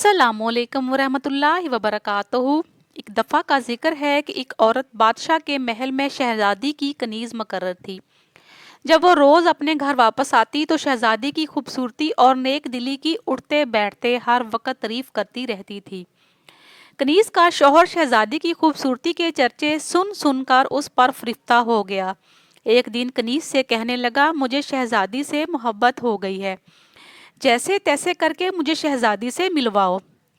अस्सलामुअलैकुम वरहमतुल्लाहि वबरकातुहू। एक दफ़ा का जिक्र है कि एक औरत बादशाह के महल में शहजादी की कनीज़ मुकर्रर थी। जब वो रोज़ अपने घर वापस आती तो शहजादी की खूबसूरती और नेक दिली की उठते बैठते हर वक्त तारीफ करती रहती थी। कनीज़ का शौहर शहजादी की खूबसूरती के चर्चे सुन सुनकर उस पर फ़रिफ्ता हो गया। एक दिन कनीज़ से कहने लगा, मुझे शहजादी से मोहब्बत हो गई है, जैसे तैसे करके मुझे शहजादी से मिलवाओ।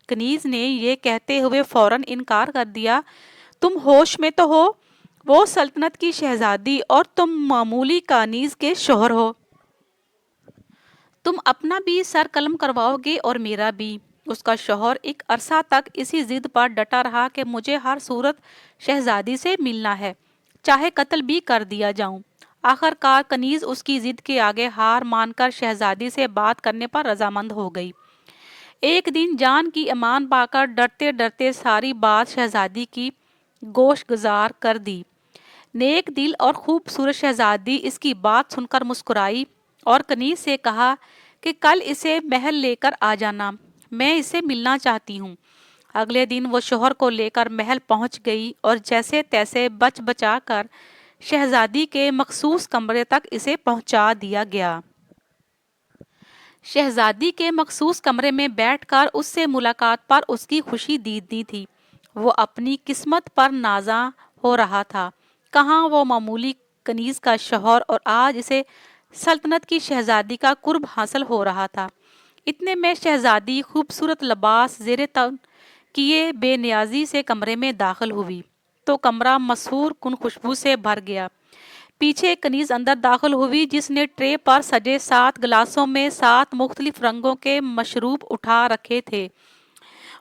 कनीज ने ये कहते हुए फौरन इनकार कर दिया, तुम होश में तो हो? वो सल्तनत की शहजादी और तुम मामूली कानीज के शोहर हो। तुम अपना भी सर कलम करवाओगे और मेरा भी। उसका शौहर एक अरसा तक इसी जिद पर डटा रहा कि मुझे हर सूरत शहजादी से मिलना है, चाहे कत्ल भी कर दिया जाऊं। आखिरकार कनीज उसकी जिद के आगे हार मानकर शहजादी से बात करने पर रजामंद हो गई। एक दिन जान की अमान पाकर डरते डरते सारी बात शहजादी की गोश गुजार कर दी। नेक दिल और खूबसूरत शहजादी इसकी बात सुनकर मुस्कुराई और कनीज से कहा कि कल इसे महल लेकर आ जाना, मैं इसे मिलना चाहती हूँ। अगले दिन वो शोहर को लेकर महल पहुंच गई और जैसे तैसे बच बचा कर शहजादी के मखसूस कमरे तक इसे पहुंचा दिया गया। शहजादी के मखसूस कमरे में बैठकर उससे मुलाकात पर उसकी खुशी दीदी थी। वो अपनी किस्मत पर नाजा हो रहा था। कहाँ वो मामूली कनीज का शौहर और आज इसे सल्तनत की शहजादी का कुर्ब हासिल हो रहा था। इतने में शहजादी खूबसूरत लिबास ज़ेरे तन किए बेनियाजी से कमरे में दाखिल हुई तो कमरा मसहूर कुन खुशबू से भर गया। पीछे कनीज अंदर दाखिल हुई, जिसने ट्रे पर सजे 7 गिलासों में 7 मुख्तलिफ रंगों के मशरूब उठा रखे थे।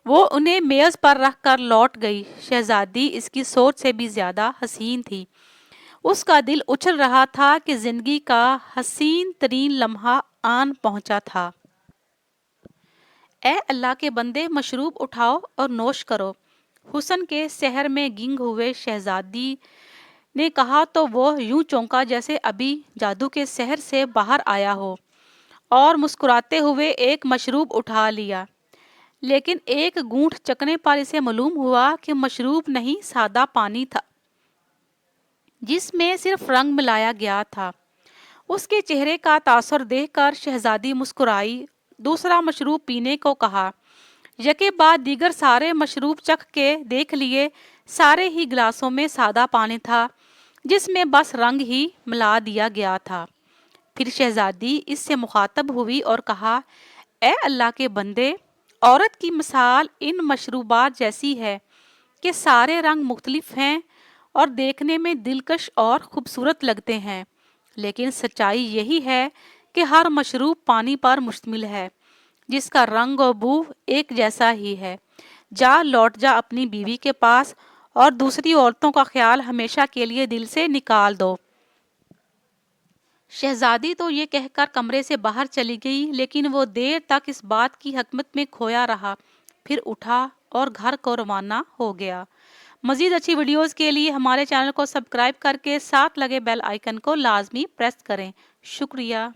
वो उन्हें मेज पर रख कर लौट गई। शहजादी इसकी सोच से भी ज्यादा हसीन थी। उसका दिल उछल रहा था कि जिंदगी का हसीन तरीन लम्हा आन पहुंचा था। ए अल्लाह के बंदे, मशरूब उठाओ और नोश करो। हुसन के शहर में गिंग हुए शहजादी ने कहा तो वो यूं चौंका जैसे अभी जादू के शहर से बाहर आया हो, और मुस्कुराते हुए एक मशरूब उठा लिया। लेकिन एक घूंट चखने पर इसे मालूम हुआ कि मशरूब नहीं, सादा पानी था जिसमें सिर्फ रंग मिलाया गया था। उसके चेहरे का तासुर देखकर शहजादी मुस्कुराई, दूसरा मशरूब पीने को कहा। यके बाद दीगर सारे मशरूब चख के देख लिए। सारे ही गिलासों में सादा पानी था जिसमें बस रंग ही मिला दिया गया था। फिर शहजादी इससे मुखातब हुई और कहा, ए अल्लाह के बंदे, औरत की मिसाल इन मशरूबात जैसी है कि सारे रंग मुख्तलिफ हैं और देखने में दिलकश और खूबसूरत लगते हैं, लेकिन सच्चाई यही है कि हर मशरूब पानी पर मुश्तमिल है जिसका रंग और बू एक जैसा ही है। जा लौट जा अपनी बीवी के पास और दूसरी औरतों का ख्याल हमेशा के लिए दिल से निकाल दो। शहजादी तो ये कहकर कमरे से बाहर चली गई, लेकिन वो देर तक इस बात की हकमत में खोया रहा। फिर उठा और घर को रवाना हो गया। मजीद अच्छी वीडियोस के लिए हमारे चैनल को सब्सक्राइब करके साथ लगे बेल आइकन को लाजमी प्रेस करें। शुक्रिया।